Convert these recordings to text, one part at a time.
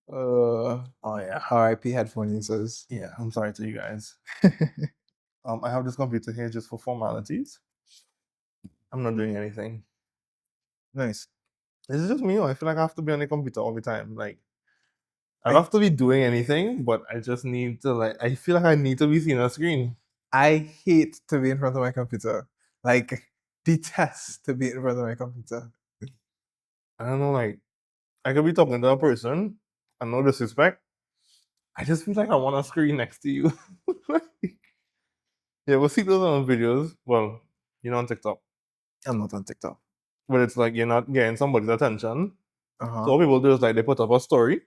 Oh yeah, RIP headphone users. Yeah, I'm sorry to you guys. I have this computer here just for formalities. I'm not doing anything. Nice. This is just me. I feel like I have to be on the computer all the time. Like I don't have to be doing anything, but I just need to I feel like I need to be seeing a screen. I hate to be in front of my computer. Like detest to be in front of my computer. I don't know, like I could be talking to a person and no disrespect. I just feel like I want a screen next to you. Yeah, we'll see those on videos. Well, on TikTok. I'm not on TikTok. But it's like you're not getting somebody's attention. Uh-huh. So what people do is like they put up a story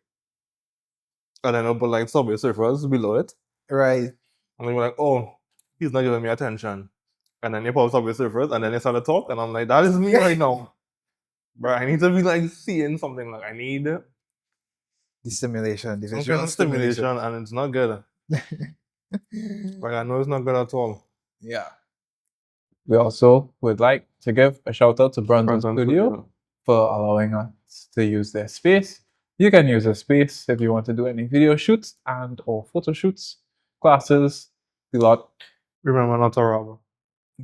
and then they'll put like Subway Surfers below it. Right. And they were like, oh, he's not giving me attention. And then they put up Subway Surfers and then they start to talk and I'm like, that is me right now. Bro, I need to be like seeing something. Like I need the stimulation, the some visual kind of stimulation and it's not good. Like I know it's not good at all. Yeah. We also would like to give a shout out to Bronson Studio for allowing us to use their space. You can use the space if you want to do any video shoots and or photo shoots, classes, the lot. Remember not to rob.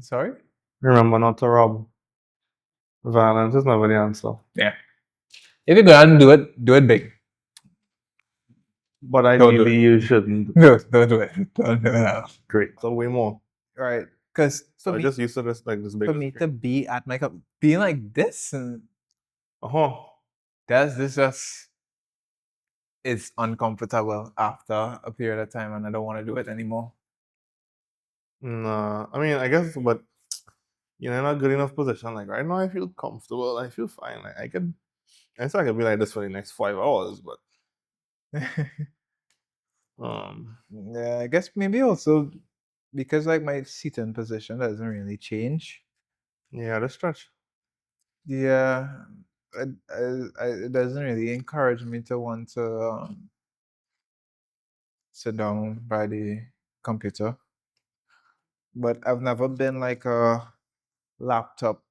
Sorry? Remember not to rob. Violence is never the answer. Yeah. If you're going to do it big. But ideally, you shouldn't. No, don't do it. Don't do it. Great. So way more. Right. Because I just used to this this big. For me to be at my being like this and this just is uncomfortable after a period of time and I don't want to do it anymore. Nah, I mean I guess, but in a good enough position. Like right now, I feel comfortable. I feel fine. Like I could be like this for the next 5 hours, but yeah, I guess maybe also because like my seating position doesn't really change. Yeah, the stretch. Yeah, it doesn't really encourage me to want to sit down by the computer. But I've never been like a laptop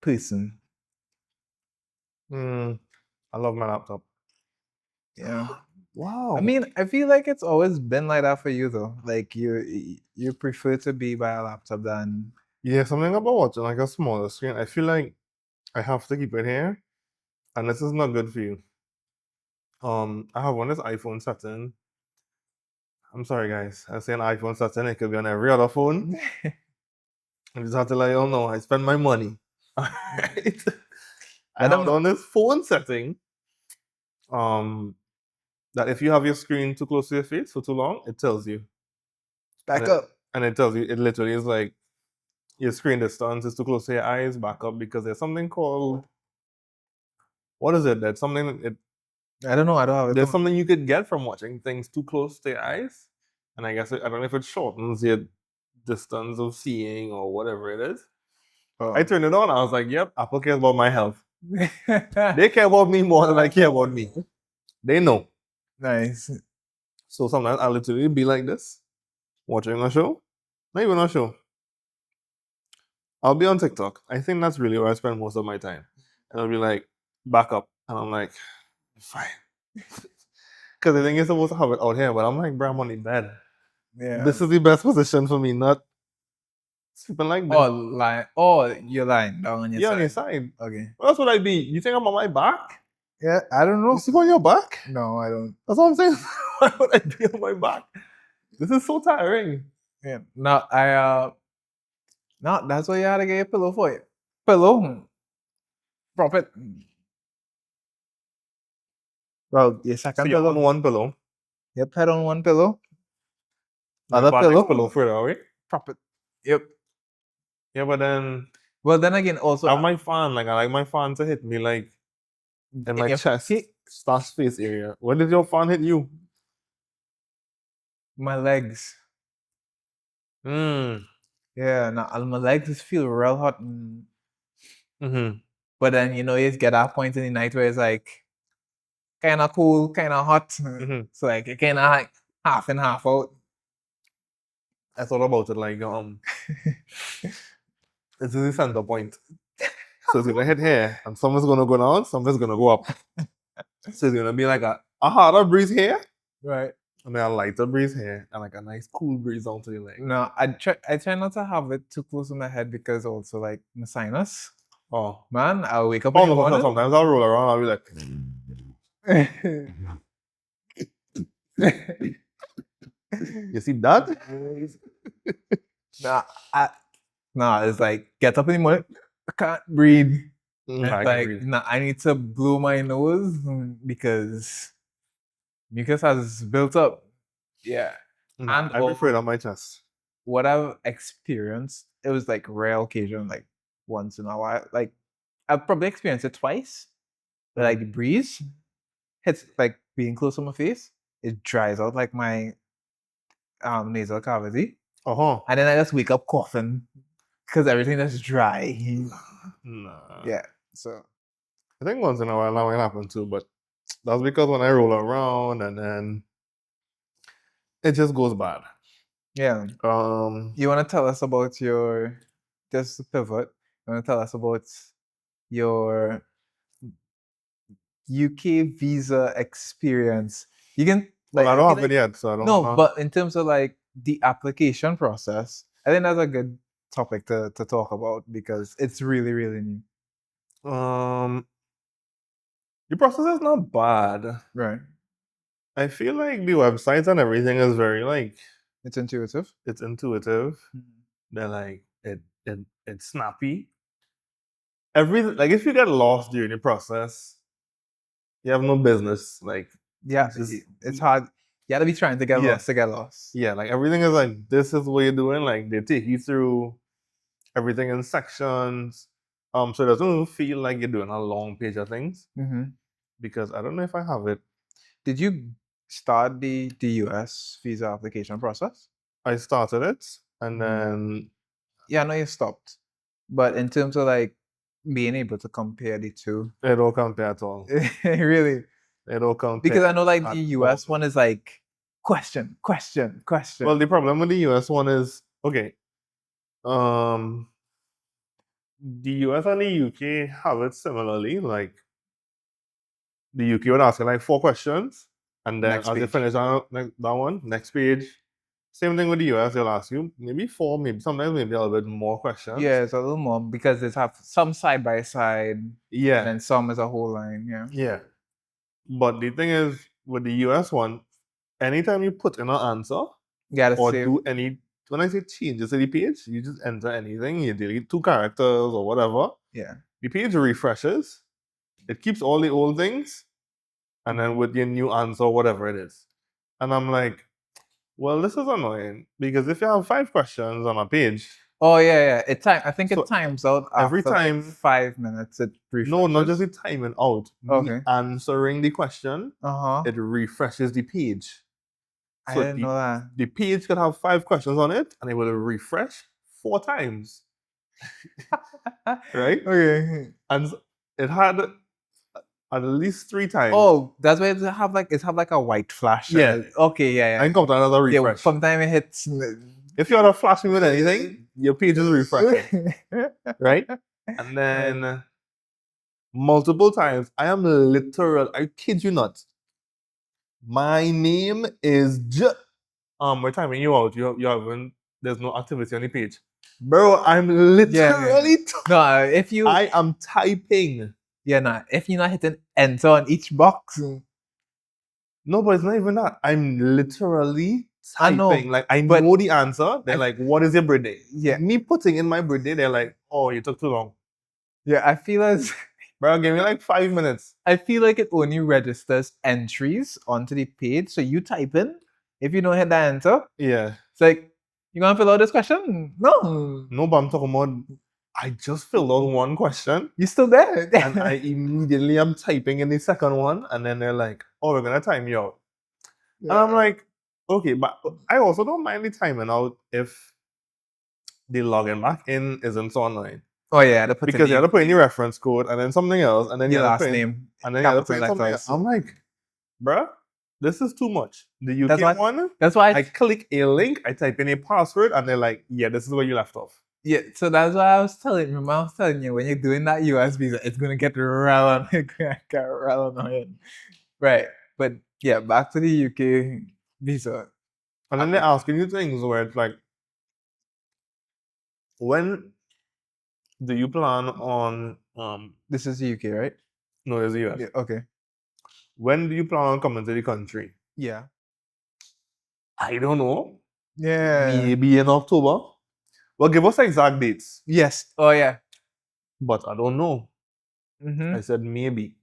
person. I love my laptop. Yeah. Wow. I mean, I feel like it's always been like that for you though. Like you prefer to be by a laptop than Something about watching like a smaller screen. I feel like I have to keep it here, and this is not good for you. I have one this iPhone setting. I'm sorry, guys. I say an iPhone setting. It could be on every other phone. I just have to let you all know I spend my money. Alright. I have on this phone setting. That if you have your screen too close to your face for too long, it tells you. Back up. And it tells you, it literally is like your screen distance is too close to your eyes, back up, because there's something called, what is it? There's something, I don't know. I don't have it. There's something you could get from watching things too close to your eyes. And I guess, I don't know if it shortens your distance of seeing or whatever it is. I turned it on. I was like, yep, Apple cares about my health. They care about me more than I care about me. They know. Nice. So sometimes I'll literally be like this, watching a show. Not even a show. I'll be on TikTok. I think that's really where I spend most of my time. And I'll be like, back up. And I'm like, fine. Because I think you're supposed to have it out here, but I'm like, bro, I'm on the bed. Yeah. This is the best position for me, not sleeping like this. You're lying down on your side. On your side. Okay. Well, that's what I be. You think I'm on my back? Yeah, I don't know. You sleep on your back? No, I don't. That's what I'm saying. Why would I be on my back? This is so tiring. Yeah. That's why you had to get a pillow for it. Pillow. Profit. Well, your second pillow. On one pillow. Yep, head on one pillow. Other pillow further away. Profit. Yep. Yeah, but then. Well, then again, also. I have my fan. Like, I like my fan to hit me, like, in my chest. /face area. When did your fan hit you? My legs. Yeah, my legs just feel real hot. But then, you just get that point in the night where it's like kind of cool, kind of hot. So like it kind of like half and half out. I thought about it like, this is the center point. So it's gonna hit here, and some is gonna go down, some is gonna go up. So it's gonna be like a harder breeze here, Right. and then a lighter breeze here, and like a nice cool breeze down to your leg. No, I try not to have it too close to my head because also like my sinus. Oh, Man, I'll wake up oh in the no, morning. sometimes I'll roll around, I'll be like, you see that? nah, it's like get up in the morning, I can't breathe. And I it's can like, breathe. nah, I need to blow my nose because mucus has built up. Yeah. Nah, and I'm afraid on my chest. What I've experienced, it was like rare occasion, like once in a while. Like I've probably experienced it twice. But like the breeze hits like being close to my face, it dries out like my nasal cavity. Uh-huh. And then I just wake up coughing because everything is dry. Nah. Yeah. So I think once in a while that might happen too, but that's because when I roll around and then it just goes bad. yeah. Um, You wanna tell us about your just to pivot, you wanna tell us about your UK visa experience? You can well, I I don't feel have it yet, so I don't no, know. but in terms of like the application process, I think that's a good topic to talk about because it's really, really new. The process is not bad. Right. I feel like the websites and everything is very like It's intuitive. it's intuitive. They're like it's snappy. Like if you get lost during the process, you have no business. Like Yeah, just it's hard. You gotta be trying to get Yeah. lost to get lost. yeah, like everything is like this is what you're doing. Like they take you through everything in sections. So it doesn't feel like you're doing a long page of things Mm-hmm. because I don't know if I have it. Did you start the US visa application process? I started it and Mhm. then Yeah, I know you stopped. But in terms of like being able to compare the two, it don't compare at all. really, It don't compare. because I know like at the all. US one is like question, question, question. Well, the problem with the US one is okay. The US and the UK have it similarly. Like the UK would ask you like 4 questions, and then Next as you page. finish that one, next page. Same thing with the US. They'll ask you maybe 4, maybe sometimes maybe a little bit more questions. Yeah, it's a little more because it's have some side by side, and Yeah. then some is a whole line. Yeah. Yeah. But the thing is, with the US one, anytime you put in an answer You gotta or save. do any, when I say changes to the page, you just enter anything, you delete 2 characters or whatever, Yeah. the page refreshes, it keeps all the old things, and then with your new answer, whatever it is. And I'm like, well, this is annoying because if you have 5 questions on a page, Oh yeah, yeah. I think So, it times out every after like time- 5 minutes. It refreshes. no, not just the timing out, Okay. answering the question, Uh-huh. it refreshes the page. I So didn't know that. the page could have 5 questions on it, and it will refresh 4 times, right? Okay. And it had at least 3 times. Oh, that's why it have like a white flash. Yeah. Okay, yeah, I yeah. come to another Yeah, refresh. from time it hits. If you want to flash me with anything, your page is refreshing, right? And then multiple times, I am literal. I kid you not. My name is we're timing you out. You haven't. There's no activity on the page, bro. I'm literally. No, if you I am typing. if you're not hitting enter on each box. No, but it's not even that. I'm literally I know, typing. Like I but know the answer. They're I- like, "What is your birthday?" Yeah. Me putting in my birthday, they're like, "Oh, you took too long, Yeah, I feel as bro. Give me like 5 minutes." I feel like it only registers entries onto the page. So you type in, if you don't hit that enter, Yeah. it's like, you gonna fill out this question? No. No, but I'm talking about. I just filled out one question, You still there. and I immediately am typing in the second one, and then they're like, "Oh, we're gonna time you out." And I'm like, okay, but I also don't mind the timing out if the login back in isn't so annoying. Oh yeah, Because you have to put in your reference code and then something else, and then your you have last to put in, name. and then you have to put in capital something letters. else. I'm like, bruh, this is too much. The UK That's why- one, That's why I click a link, I type in a password, and they're like, yeah, this is where you left off. Yeah, so that's why I was telling you. I was telling you when you're doing that US visa, it's gonna get real annoying. Right. But yeah, back to the UK visa. And then they're asking you things where it's like, when do you plan on This is the UK, right? no, it's the US. Yeah, okay. When do you plan on coming to the country? Yeah. I don't know. Yeah. Maybe in October. Well, give us exact dates. Yes. Oh yeah. But I don't know. Mm-hmm. I said maybe.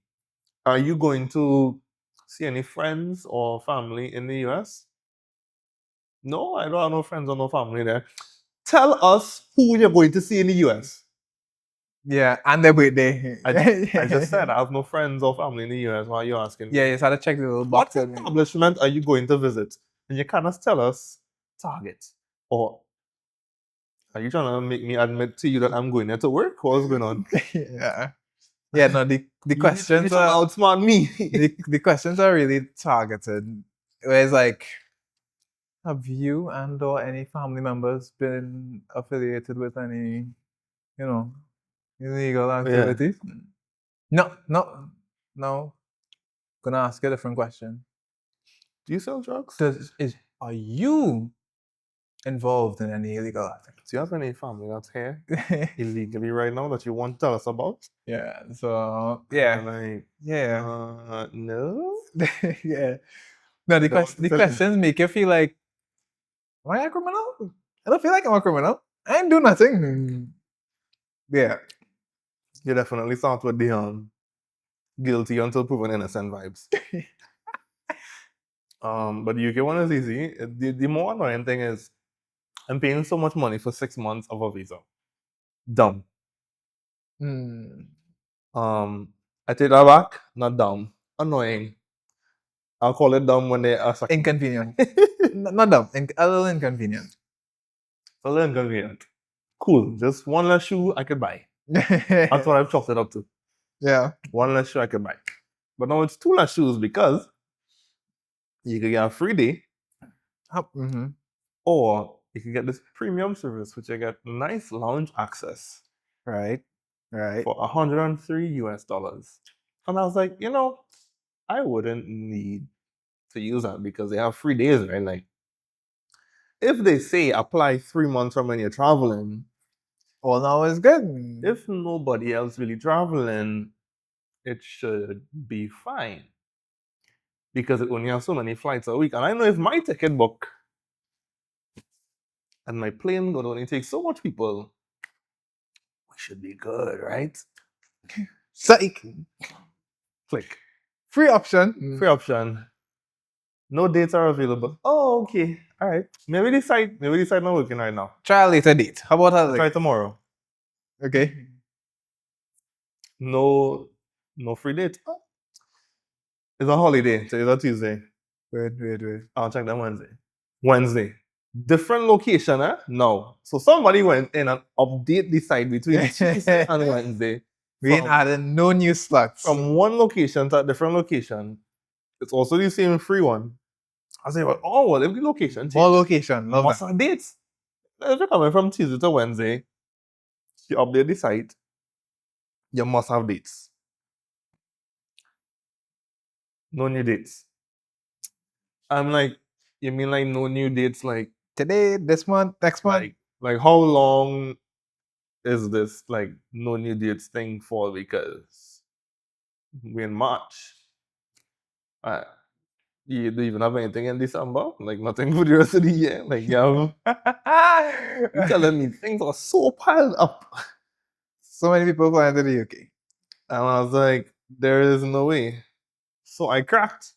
Are you going to see any friends or family in the US? No, I don't have no friends or no family there. Tell us who you're going to see in the US. Yeah, and their birthday. I just said I have no friends or family in the US. Why are you asking me? Yeah, you just had to check the little What box. and- establishment are you going to visit? And you cannot tell us Target. Or are you trying to make me admit to you that I'm going there to work? What's going on? Yeah. Yeah, no, the You questions trying to are outsmart me. the questions are really targeted. Where it's like, have you and or any family members been affiliated with any, illegal activities? No, no, no. Gonna ask you a different question. Do you sell drugs? Are you involved in any illegal activities? Do you have any family that's here illegally right now that you want to tell us about? Yeah. So yeah, And like, yeah, no. yeah. No, the questions make you feel like, am I a criminal? I don't feel like I'm a criminal. I ain't do nothing. Yeah. You definitely start with the guilty until proven innocent vibes. But the UK one is easy. The more annoying thing is I'm paying so much money for 6 months of a visa. Dumb. Hmm. I take that back. Not dumb. Annoying. I'll call it dumb when they are Inconvenient. Not dumb. A little inconvenient. a little inconvenient. Cool. Just one less shoe I could buy. That's what I've chalked it up to. Yeah. One less shoe I could buy. But now it's 2 less shoes because you could get a free day Mm-hmm. or you can get this premium service, which you get nice lounge access Right. Right. for $103. And I was like, I wouldn't need to use that because they have free days, right? Like, if they say apply 3 months from when you're traveling, Well, now it's good. if nobody else really traveling, it should be fine. Because it only has so many flights a week. And I know if my ticket book and my plane would only take so much people, we should be good, right? Psych. Click. Free option. Free option. No dates are available. Oh, okay. All right. Maybe this site not working right now. Try a later date. How about I'll that? try tomorrow. Okay. No free date. Oh. It's a holiday. So it's a Tuesday. Wait. I'll check that Wednesday. Different location, eh? No. So somebody went in and update the site between Tuesday and Wednesday. We ain't adding no new slots. From one location to a different location. It's also the same free one. I say, well, if the location changes, More location. Love must that. have dates. If you're coming from Tuesday to Wednesday, you update the site, you must have dates. No new dates. I'm like, you mean like no new dates? Like Today, this month, next month. like how long is this like no new dates thing for? Because we're in March. You don't even have anything in December? Like nothing for the rest of the year? Like you're telling me things are so piled up. So many people flying to the UK. And I was like, there is no way. So I cracked.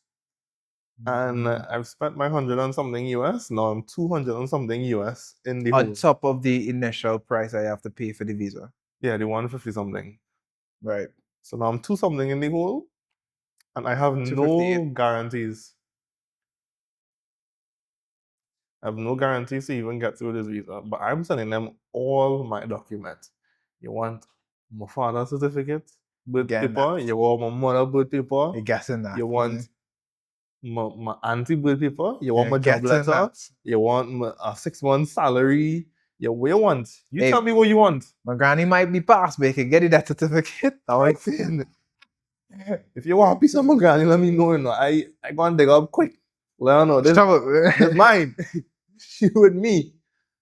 And I've spent my 100 and something US. Now I'm 200 and something US in the On whole. top of the initial price I have to pay for the visa. Yeah, the 150 something. Right. So now I'm 2 something in the hole. And I have no 258. guarantees. I have no guarantees to even get through this visa. But I'm sending them all my documents. You want my father's certificate, birth Getting paper. You want my mother birth paper. You're guessing that. You want my auntie birth paper. You want You're my job getting letter. that. You want a 6 month salary. Yeah, what you want? You Hey. tell me what you want. My granny might be passed, but you can get you that certificate. Now I saying, if you want a piece of my granny, let me know. You know, I go and dig up quick. Let her know this is mine. She with me,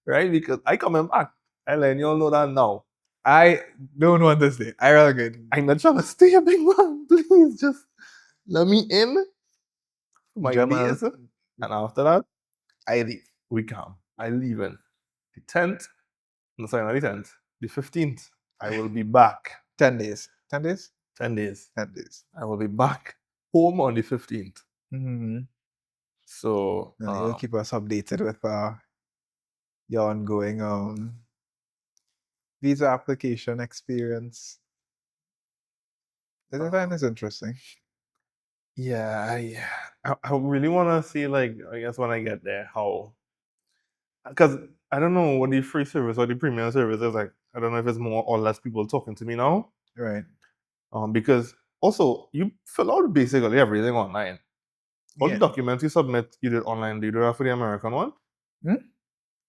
right? Because I coming back. I let you all know that now. I don't want to stay. I rather good. I'm not trying to stay a big man. Please just let me in my Jamal. days. And after that, I leave. we come. I leave in the 10th. No, sorry, not the 10th. The 15th. I will be back. 10 days. 10 days? 10 days. 10 days. I will be back home on the 15th. Mm-hmm. So And you'll keep us updated with your ongoing visa application experience. I find this interesting. yeah, I really want to see, like, I guess when I get there, how, because I don't know what the free service or the premium service is like. I don't know if it's more or less people talking to me now. Right. Because also you fill out basically everything online. All the documents you submit, you did online. Do you do that for the American one? Hmm?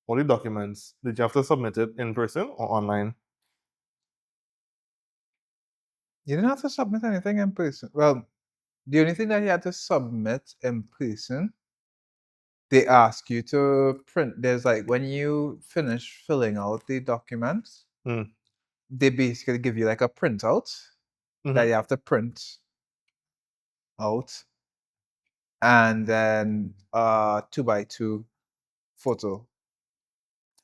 All the documents, did you have to submit it in person or online? You didn't have to submit anything in person. Well, the only thing that you had to submit in person, they ask you to print. There's like when you finish filling out the documents, Mm. they basically give you like a printout that Mhm. you have to print out, and then 2x2 photo.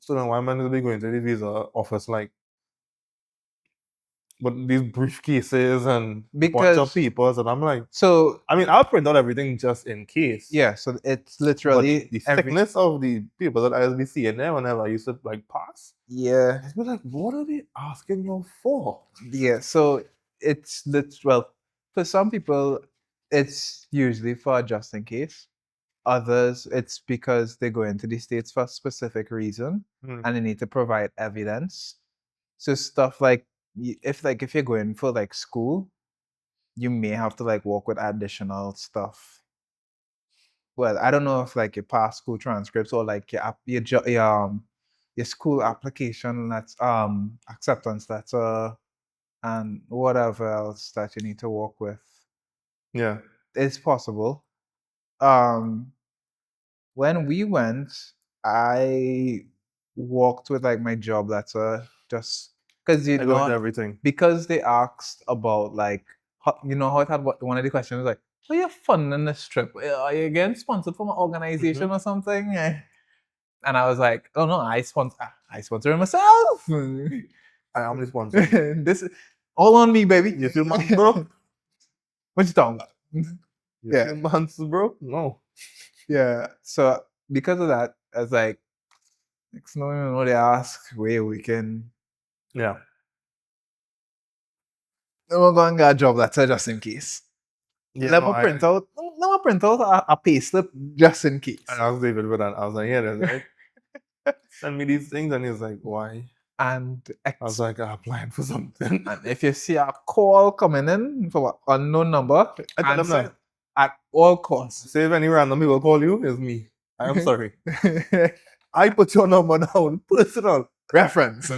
So then why am I going to be going to the visa office like, but these briefcases and bunch of Because papers, and I'm like, so I mean, I'll print out everything just in case. yeah, so it's But literally the thickness of the paper that I used to be seeing there whenever I used to like pass, yeah. I'd be like, what are they asking you for? Yeah, so it's well, for some people, it's usually for just in case. Others, it's because they go into the States for a specific reason Hmm. and they need to provide evidence. So stuff like if you're going for like school, you may have to like work with additional stuff. Well, I don't know if like your past school transcripts or like your school application that's acceptance letter and whatever else that you need to work with. Yeah. It's possible. When we went, I walked with like my job letter just because I go into everything. because they asked about like you know how it had one of the questions was like, "Are you funding this trip? Are you getting sponsored from an organization or something?" And I was like, "Oh no, I sponsor it myself. I am the sponsor. This is all on me, baby." You feel months, bro? What you talking about? You Yeah. feel months, bro? No. Yeah. So because of that, I was like, next no, you know, they ask where we can. Yeah. We're going to get a job letter just in case. Yeah. Let No, me print out. Let me print out a pay slip just in case. I asked David for that. I was like, yeah, that's right. Send me these things, and he's like, why? And I was like, I'm applying for something. and if you see a call coming in from an unknown number, I tell them answer that. at all costs. Say if any random people call you, it's me. I am sorry. I put your number down, personal, Reference.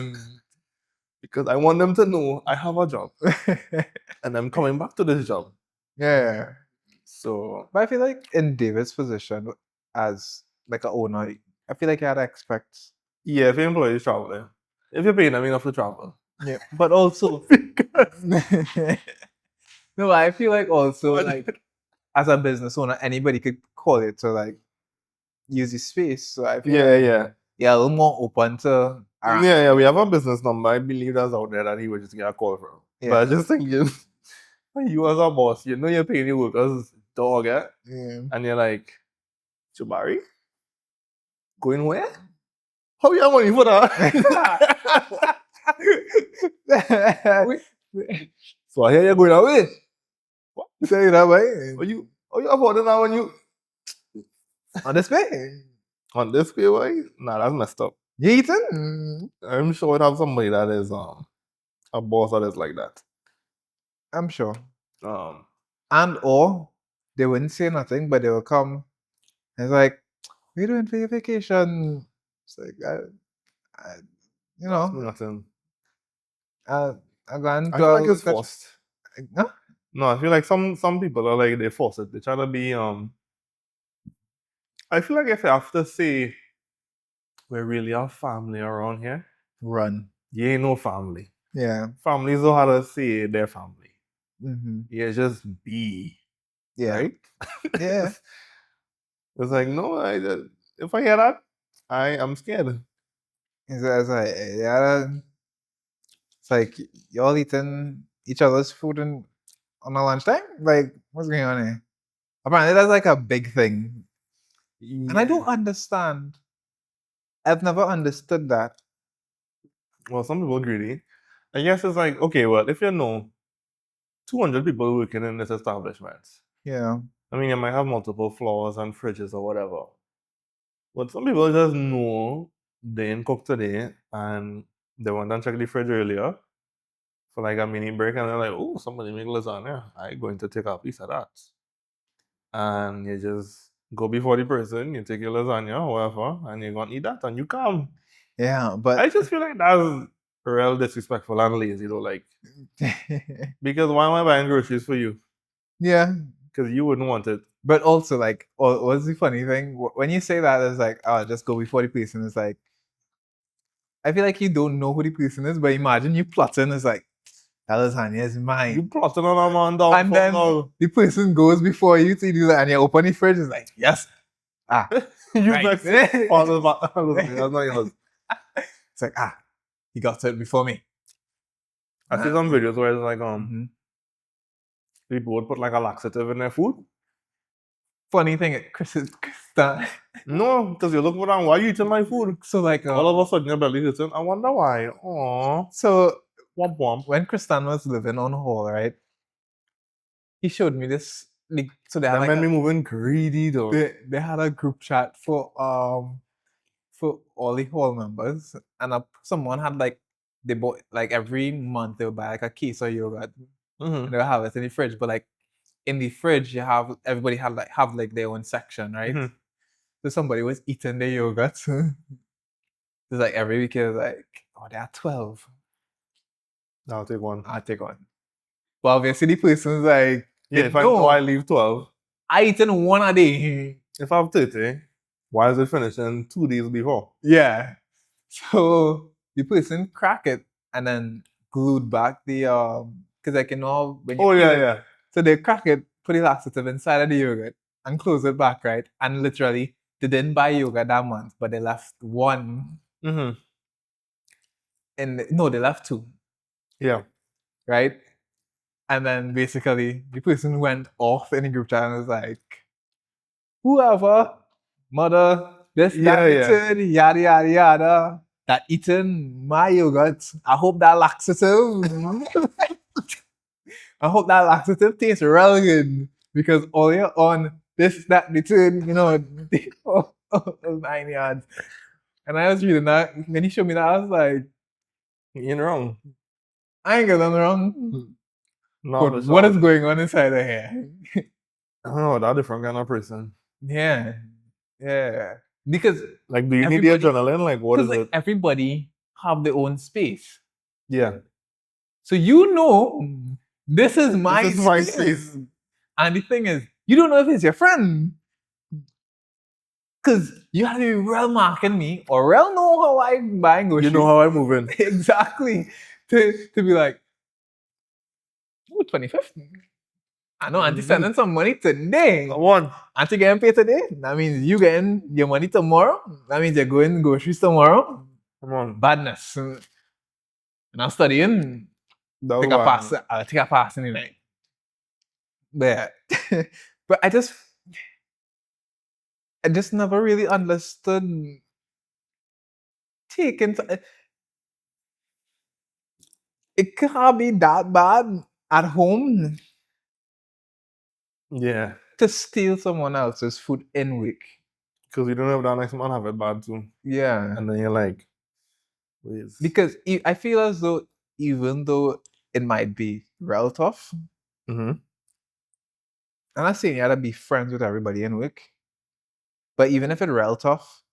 because I want them to know I have a job and I'm coming back to this job. Yeah. So But I feel like in David's position as like an owner, I feel like you had to expect. yeah, if your employees travel there, if you're paying them enough to travel, Yeah. But also no, I feel like also like as a business owner, anybody could call it to like use the space. So I feel like yeah, a little more open to yeah. We have a business number. I believe that's out there that he would just get a call from. Yeah. But I just thinking, you as a boss, you know you're paying your workers dog, Yeah. and you're like, Jabari, going where? How you have money for that? So I hear you're going away. What? Say that way. How you affording that when you On this way. on this pay way? Nah, that's messed up. You eating? I'm sure I'd have somebody that is a boss that is like that. I'm sure. Um And or they wouldn't say nothing, but they will come. It's like, what are you doing for your vacation? It's like You Cost me know, nothing. I gone I to feel like a it's local- forced. Huh? No, I feel like some people are like they force it. They try to be I feel like if you have to say we really are family around here, Run. you ain't no family. Yeah. Families know how to say their family. Mm-hmm. You just be. Yeah. Right? Yeah. It's like, no, if I hear that, I am scared. It's like, yeah, it's like y'all eating each other's food on a lunchtime? Like, what's going on here? Apparently, that's like a big thing. And I don't understand. I've never understood that. Well, some people greedy. I guess it's like, okay, well, if you know 200 people working in this establishment, Yeah. I mean, you might have multiple floors and fridges or whatever. But some people just know they didn't cook today and they went and checked the fridge earlier for like a mini break and they're like, oh, somebody make lasagna. I'm going to take a piece of that. And you just go before the person, you take your lasagna or whatever, and you're going to eat that and you come. Yeah. I But just feel like that's real disrespectful and lazy, though. Like, because why am I buying groceries for you? yeah. Because you wouldn't want it. But also, like, what's the funny thing? When you say that, it's like, oh, just go before the person. It's like, I feel like you don't know who the person is, but imagine you plotting. It's like, that lasagna is mine. You plotting on a man down And for then now. the person goes before you to do that, and you open the fridge. It's like, yes, You right. next. Oh, that's not yours. It's like, he got it before me. I see some videos where it's like Mhm. people would put like a laxative in their food. Funny thing, Chris No, because you look around, why are you eating my food? so like, All of a sudden your belly hurting. I wonder why. Aww. so Womp womp. when Kristan was living on Hall, right? He showed me this. So they had That like made me moving greedy though. they had a group chat for all the hall members, and someone had like they bought like every month they would buy like a case of yogurt Mm-hmm. and they would have it in the fridge. But like in the fridge, you have everybody have like their own section, right? Mhm. So somebody was eating the yogurt. It's like every week it was like, oh, there are 12. I'll take one. I'll take one. But obviously the person's like, Yeah, if I no, know I leave 12, I eating one a day. if I have 30, why is it finishing 2 days before? Yeah. So the person crack it and then glued back the because like you know when you Oh peel yeah, it, yeah. so they crack it, put the laxative inside of the yogurt and close it back, right? And literally they didn't buy yogurt that month, but they left one Mm-hmm. no, they left two, Yeah. right? And then basically the person went off in the group chat and was like, whoever, mother, this, that, the third, yada yada yada. That eating my yogurt. I hope that laxative. I hope that laxative tastes real good. Because all you're on this, that, the third, you know, 9 yards. And I was reading that. When he showed me that, I was like, You ain't wrong. I ain't got nothing wrong. No, But for what sure. is going on inside of here? I don't know, that different kind of person. Yeah. Yeah. Because Like, do you need the adrenaline? Like, what is like it? everybody have their own space. Yeah. So you know this is my This is my space. space. And the thing is, you don't know if it's your friend. Because you have to be real marking me or real know how I buying groceries. You know how I'm moving. Exactly. To be like, oh, 25th. I know Auntie sending some money today. Come on. Auntie getting paid today. That means you getting your money tomorrow. That means you're going groceries tomorrow. Come on. Badness. And I'm studying. That was Take a wild. pass. I'll take a pass in the night. But but I just never really understood taking. It can't be that bad at home Yeah. to steal someone else's food in week. Because you don't know if that next man have it bad too. Yeah. And then you're like, wait. Because I feel as though even though it might be real tough, Mm-hmm. I'm not saying you gotta be friends with everybody in week, but even if it's real tough,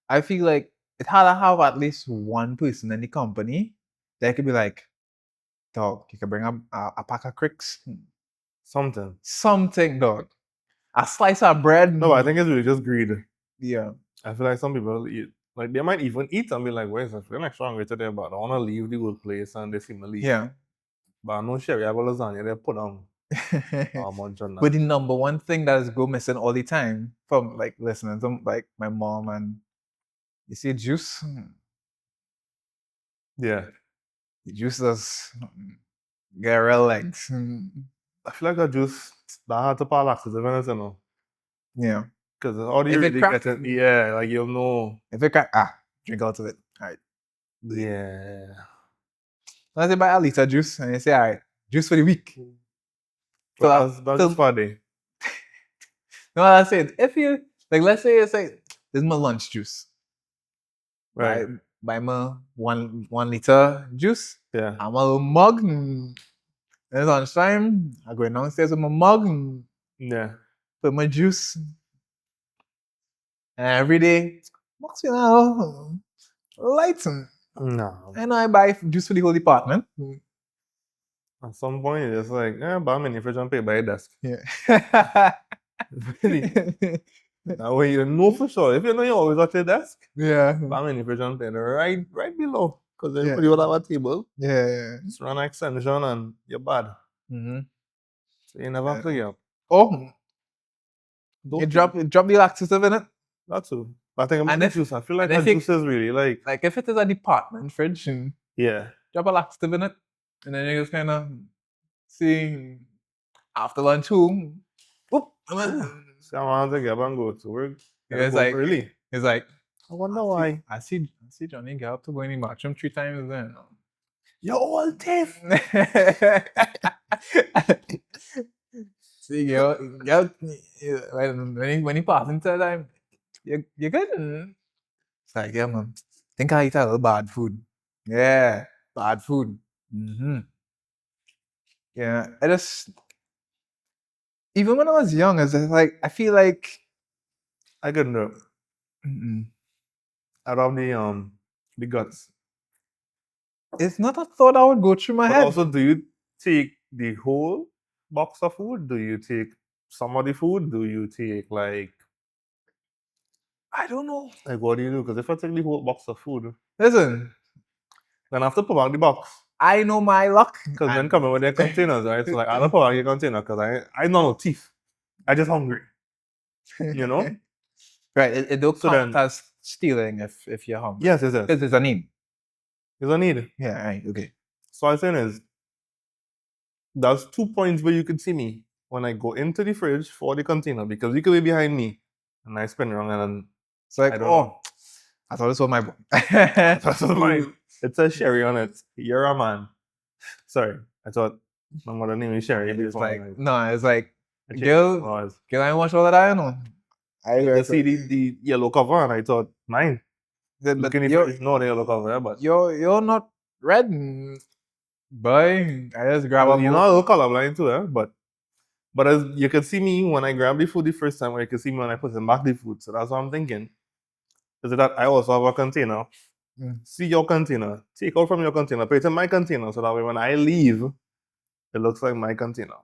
I feel like it had to have at least one person in the company that could be like, dog, you can bring a pack of cricks. Something. Something, dog. A slice of bread. No, but I think it's really just greed. Yeah. I feel like some people eat, like they might even eat and be like, wait, I'm feeling extra hungry today, but I want to leave the workplace and they seem to leave. Yeah. But I know Sherry, I have a lasagna, they put on munch on that. But the number one thing that is go missing all the time from like listening to like my mom and you see juice. Yeah. The juice does get real legs. I feel like that juice, that had to pass laxative in it, you know. Yeah. Because all If you it really crack- get it, yeah, like you'll know. If it crack, drink out of it. All right. Yeah. Let's say buy a liter juice and you say, all right, juice for the week. But that's just for a day. No, I said, if you like, let's say it's like this is my lunch juice. Right. Buy my one liter juice. Yeah. I'm a little mug. And it's lunchtime. I go downstairs with my mug and Yeah. put my juice. And every day, what's lights. No. I know I buy juice for the whole department. At some point, you're just like, buy me in the fridge and pay by your desk. Yeah. Really? That way you know for sure. If you know you're always at your desk, Yeah. buy me in the fridge and pay right below. Because Yeah. everybody will have a table. Yeah. Just run an extension and you're bad. Mm-hmm. So you never have to get up. Oh, Don't you drop the laxative in it. That's true. But I think about And the if- juice. I feel like and that if it- juice is really like, Like if it is a department fridge, and yeah. drop a laxative in it, and then you just kind of see after lunch who. Whoop. See, I want to get up and go to work. Yeah, Gotta it's go like- early. It's like I wonder why. I see Johnny get up to go in the bathroom 3 times then. You're all deaf. See, when he pass into time, you good. It's like, yeah, man. Think I eat a little bad food. Yeah, bad food. Mm-hmm. Yeah, I just even when I was young, it's just like I feel like I couldn't do it. mm-mm. I love the guts. It's not a thought that would go through my But head. also, do you take the whole box of food? Do you take some of the food? Do you take like I don't know. what do you do? Because if I take the whole box of food, Listen, then I have to put back the box. I know my luck. Because then and- coming with their containers, right? So like I don't put back your container because I know no teeth. I just hungry. You know? Right, it don't So count then- as stealing if you're hungry. Yes, yes. Because it's a need. There's a need. Yeah, right, okay. So I'm saying is, there's 2 points where you could see me when I go into the fridge for the container because you could be behind me and I spin around and It's like, I don't oh, know. I thought this was my boy. That's mine. It says Sherry on it. You're a man. Sorry, I thought my mother name is Sherry. It's like, no, it's like, I checked girl, it was. can I watch all that? I know. I see the yellow cover and I thought mine. But Looking in the you're, fridge, no the yellow cover, but you're not red, boy. I just grab well, a you know, a little colorblind too, but as you can see me when I grab the food the first time, or you can see me when I put back the food. So that's what I'm thinking. Is that I also have a container. See your container, take out from your container, put it in my container, so that way when I leave, it looks like my container.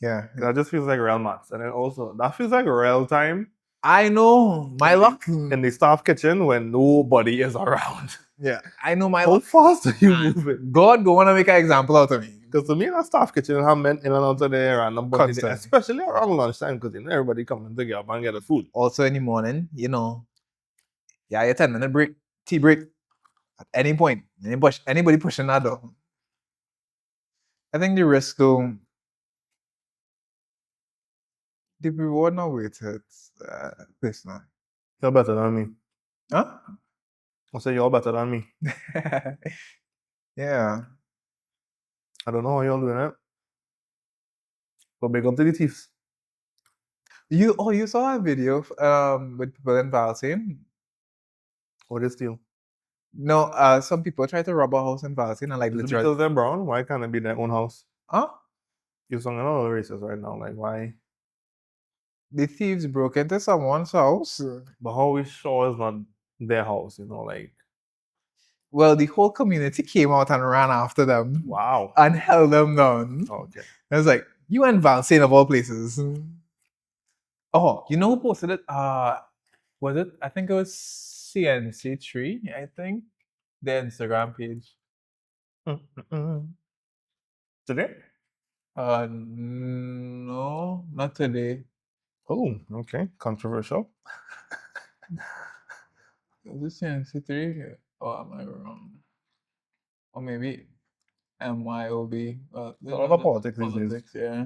Yeah. That just feels like real maths. And then also, that feels like real time I know my luck. in the staff kitchen when nobody is around. Yeah, I know my How luck. fast are you moving? God go want to make an example out of me. Because to me, in a staff kitchen, I have men in and out of there and nobody, Constant. especially around lunchtime, because you know everybody coming to get up and get the food. Also in the morning, yeah, your 10-minute break, tea break, at any point, anybody pushing that door. I think the risk though, the reward not weighted. This now. You're better than me. Huh? I say you're better than me. Yeah. I don't know how you're doing it. But big up to the thieves. You saw a video with people in Valentine? Or they steal. No, some people try to rob a house in Valentine and like Is it literally. because they're brown? Why can't it be their own house? Huh? You're singing all the races right now. Like, why? The thieves broke into someone's house. But how we sure it's not their house, you know? Like, Well, the whole community came out and ran after them Wow. and held them down. Okay. I was like, you and Valsane of all places. Oh, you know who posted it? Was it? I think it was CNC3, I think. Their Instagram page. Today? No, not today. Oh, okay. Controversial. Was it CNC3? Or am I wrong? Or maybe MYOB. A lot of politics these days. Politics, yeah.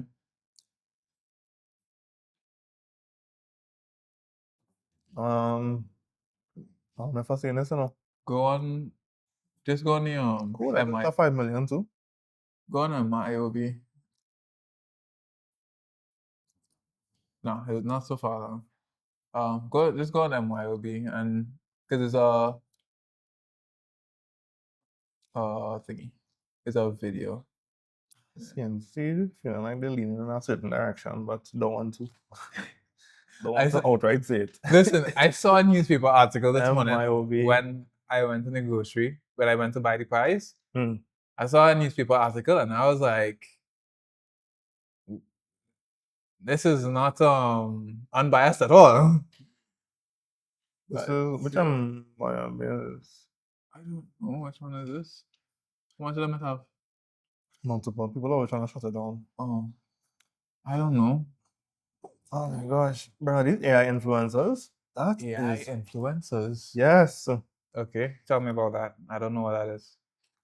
I'll never seen this, you know. Go on. Just go on the Cool. I got 5 million too. Go on MYOB. No, it's not so far long. Just go on MYOB and because it's a thingy. It's a video. CNC feeling like they're leaning in a certain direction, but don't want to. Don't I want to said- outright say it. Listen, I saw a newspaper article this morning MYOB. when I went to the grocery, when I went to buy the pies. Hmm. I saw a newspaper article and I was like, this is not unbiased at all. This But, is which MYOB is I don't know which one is this. How much of them I have? multiple. People are always trying to shut it down. Oh, I don't know. Oh my gosh. Bro, these AI influencers. That AI is influencers. yes. Okay, tell me about that. I don't know what that is.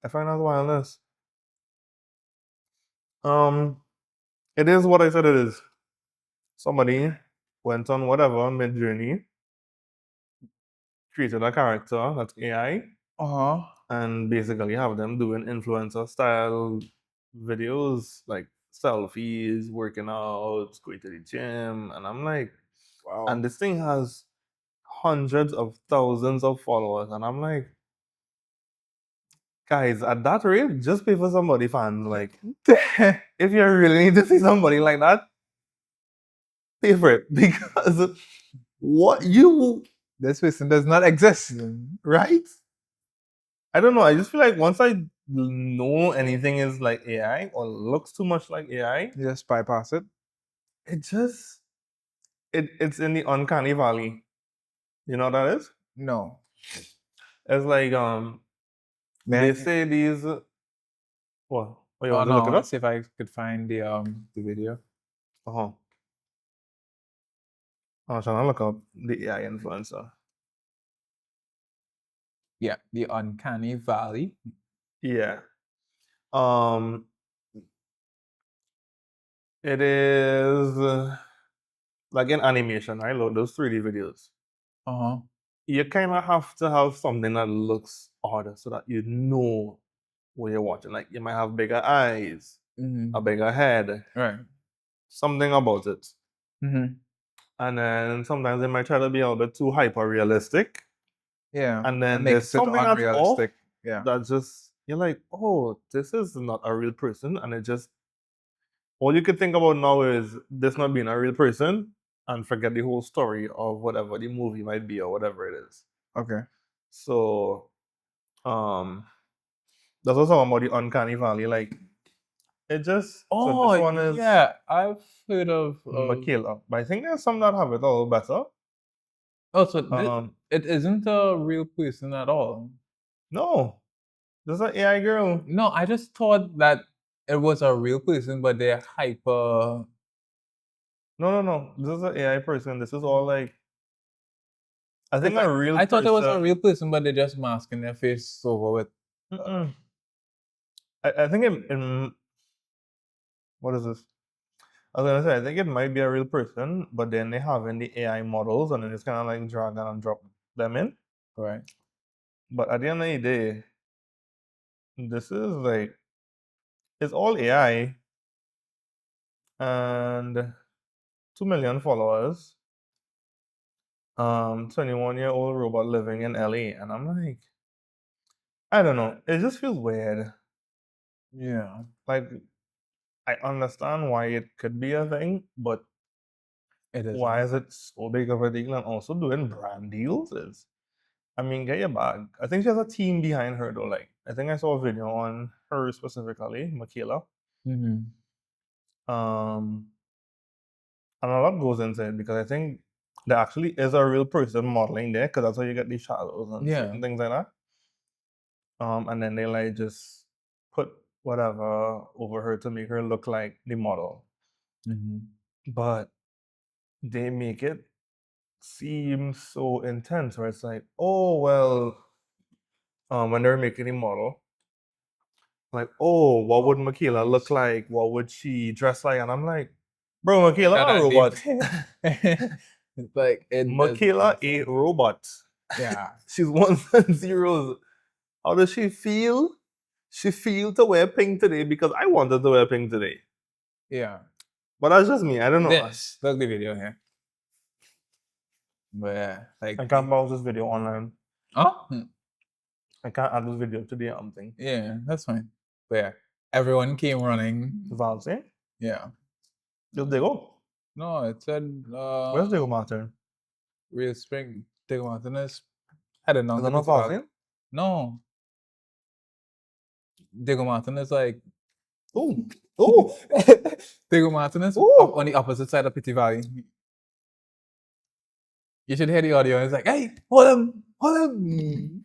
I find out wildness. It is what I said it is. Somebody went on whatever mid journey, created a character that's AI, Uh-huh. and basically have them doing influencer style videos like selfies, working out, going to the gym, and I'm like, Wow. and this thing has hundreds of thousands of followers, and I'm like, guys, at that rate, just pay for somebody fans. Like, if you really need to see somebody like that, pay for it because what you This person does not exist. right? I don't know. I just feel like once I know anything is like AI or looks too much like AI, You just bypass it. it just it's in the uncanny valley. You know what that is? No. It's like they Man, say these what? Oh, you oh want to no, look it up? let's see if I could find the video. Uh-huh. I'm trying to look up the AI influencer. Yeah, the uncanny valley. Yeah. It is like an animation, right? Look, those 3D videos. Uh-huh. You kind of have to have something that looks odd so that you know what you're watching. Like you might have bigger eyes, Mm-hmm. a bigger head, Right. something about it. Mm-hmm. And then sometimes they might try to be a little bit too hyper realistic. Yeah. And then makes there's it something that's off unrealistic. Yeah. that just you're like, oh, this is not a real person. And it just all you could think about now is this not being a real person and forget the whole story of whatever the movie might be or whatever it is. Okay. So that's also about the uncanny valley. Like it just so this one is yeah, I've heard of Makila. But I think there's some that have it a little better. oh, so it isn't a real person at all. No. This is an AI girl. No, I just thought that it was a real person, but they're hyper. No. This is an AI person. This is all like I think It's a like- real I thought it was a person- real person, but they're just masking their face over with. Mm-mm. I think in what is this? I was gonna say I think it might be a real person, but then they have in the AI models and then it's kind of like drag and drop them in. Right. But at the end of the day, this is like it's all AI and 2 million followers. 21-year-old robot living in LA, and I'm like, I don't know. It just feels weird. Yeah. Like I understand why it could be a thing, but It is. why is it so big of a deal? And also doing brand deals is I mean, get your bag. I think she has a team behind her though. Like, I think I saw a video on her specifically, Michaela. And a lot goes into it because I think there actually is a real person modeling there because that's how you get these shadows and certain things like that. And then they like just put whatever over her to make her look like the model. But they make it seem so intense where it's like, oh well, when they're making a model, like, oh, what would Michaela look like? What would she dress like? And I'm like, bro, Michaela a robot. It's like Michaela a robot. Yeah. She's ones and zeros. How does she feel? She feels to wear pink today because I wanted to wear pink today. Yeah. But that's just me. I don't know. This. Look the video here. But yeah, like I can't browse this video online. oh I can't add this video to the thing. yeah, that's fine. But yeah, everyone came running. Valse? Yeah. Just they go. No, it said Where's Diego Martin? Real Spring. Diego Martinez heading down Is to that not Pittsburgh. Valse? No. Diego Martinez like Oh! Diego Martinez Ooh. up on the opposite side of Pity Valley. You should hear the audio. It's like, hey, hold him.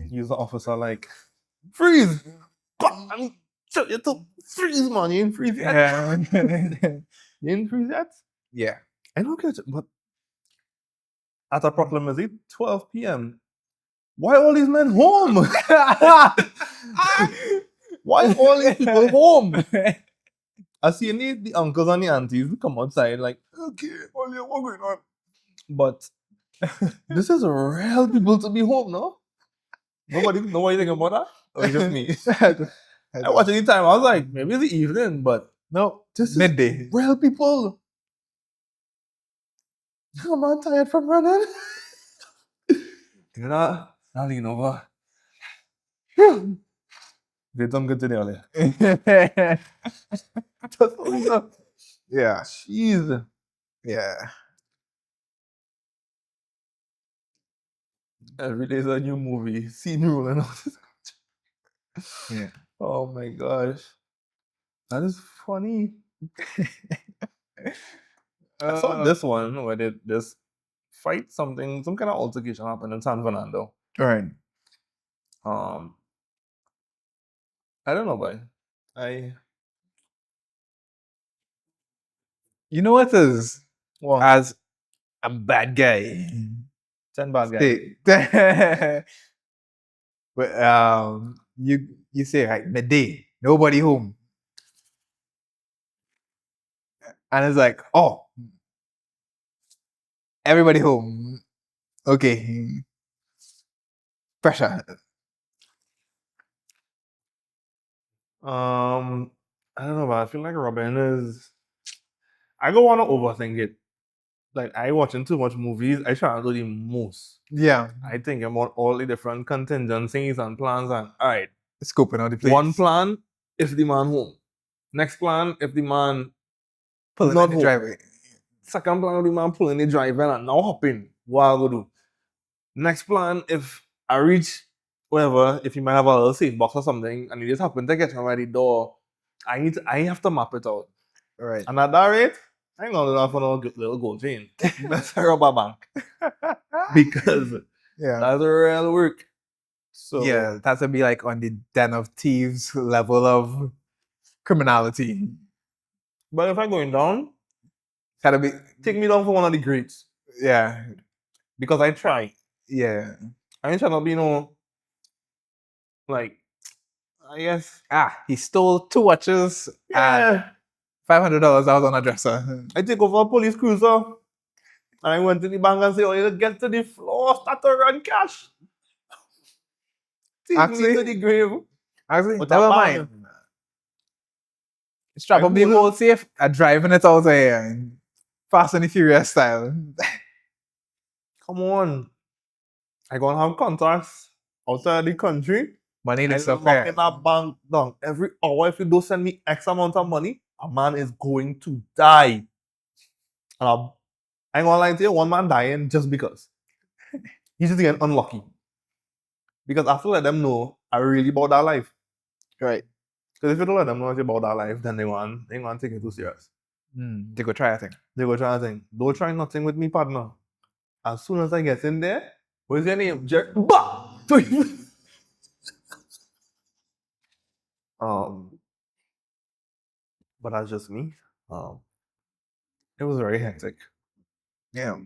Use the officer like, freeze! Bam! Tell you to freeze, man. You ain't freeze yet. Yeah. You ain't freeze yet? Yeah. I don't get it, but at approximately 12 p.m., why all these men home? Why all these people home? I see the uncles and the aunties who come outside like, okay, what going on? But this is real people to be home, no? Nobody think about that? Or just me? I watched any time. I was like, maybe it's the evening, but no, this midday. is real people. I'm not tired from running. You know, I'll lean over. They done good today, earlier. Yeah. Jeez. Yeah. Every day is a new movie. Scene rule and all this. Yeah. Oh my gosh. That is funny. I saw this one where they this fight some kind of altercation happened in San Fernando. Right. I don't know, boy. You know what is Well, as a bad guy. 10 bad guys. But you say like midday, nobody home. And it's like, oh, everybody home. Okay. Pressure. I don't know, but I feel like Robin is. I don't want to overthink it. Like I watching too much movies. I try to do the most. Yeah. I think about all the different contingencies and plans. And all right, Scoping out the place. one plan if the man home. Next plan if the man pulling not in the home. driveway. Second plan if the man pulling the driver and now hopping. What I go do? Next plan if I reach wherever, if you might have a little safe box or something, and you just happen to get by the door, I have to map it out. Right. And at that rate, I ain't gonna do that for no little gold chain. Let's rob a bank. Because Yeah. that's real work. So Yeah, that's gonna be like on the den of thieves level of criminality. But if I'm going down, Gotta be take me down for one of the greats. yeah. Because I try. Yeah. I ain't trying to be no like I guess. He stole 2 watches Yeah. $500 I was on a dresser. I take over a police cruiser. And I went to the bank and say, oh, you get to the floor, start to run cash. Take me to the grave. Actually, With never a mind. Strap I up the hold whole safe and driving it out there. Fast and the Furious style. Come on. I gonna have contacts outside the country. Money I looks lock up there. in that bank down. Every hour, if you don't send me X amount of money, a man is going to die. And I ain't gonna lie to you, one man dying just because. he's just getting unlucky. Because I have to let them know I really about that life. Right. Because if you don't let them know about that life, then they want to take it too serious. They go try a thing. They go try a thing. Don't try nothing with me, partner. As soon as I get in there, what's your name? Bah! But that's just me. It was very hectic. Yeah.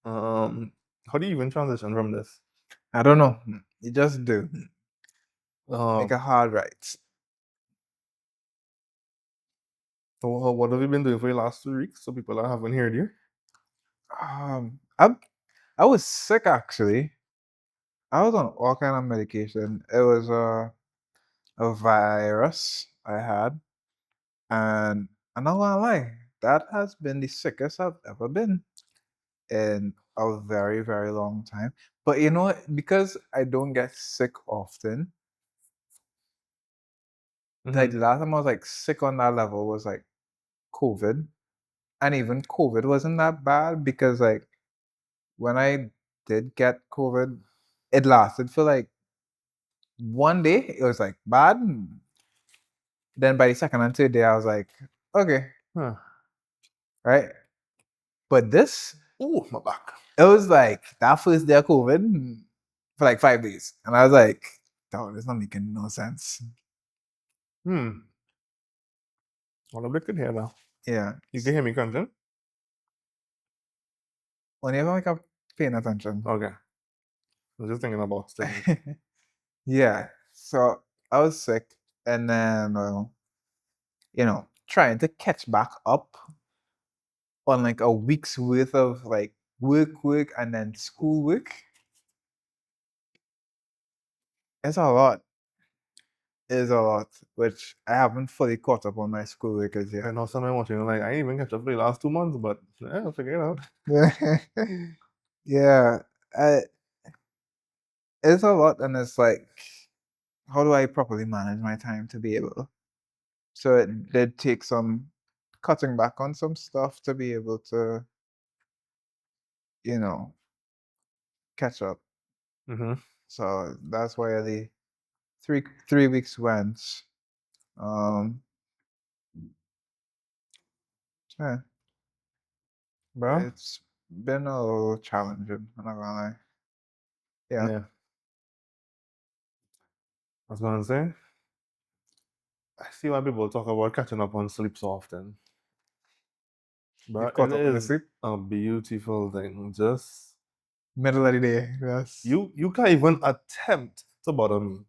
How do you even transition from this? I don't know. You just do. Make So a hard right. what have you been doing for the last 2 weeks? So people that haven't heard you. I was sick actually. I was on all kind of medication. It was a virus I had, and I'm not gonna lie, that has been the sickest I've ever been in a very, very long time. But you know what? Because I don't get sick often, like the last time I was like sick on that level was like COVID. And even COVID wasn't that bad because like when I did get COVID, it lasted for like one day. It was like bad. Then by the second and third day, I was like, okay, Huh. right. But this, Oh, my back. it was like that first day of COVID for like 5 days. And I was like, oh, this not making no sense. Well, nobody could hear now. Yeah. You can hear me crunching? Whenever like I'm paying attention. Okay. I was just thinking about sticking. Yeah. So I was sick and then trying to catch back up on like a week's worth of like work and then school work. It's a lot. It's a lot, which I haven't fully caught up on my school work as I yet. know someone watching, like, I didn't even catch up for the last 2 months, but yeah, I'll figure it out. Yeah. It's a lot, and it's like, how do I properly manage my time to be able? So it did take some cutting back on some stuff to be able to, catch up. So that's why the 3 weeks went. Yeah, Bro? it's been a little challenging. I'm not gonna lie. Yeah. I was gonna say, I see why people talk about catching up on sleep so often. But You've caught it up with the is sleep? a beautiful thing. Just Middle of the day. Yes. you can't even attempt to bother me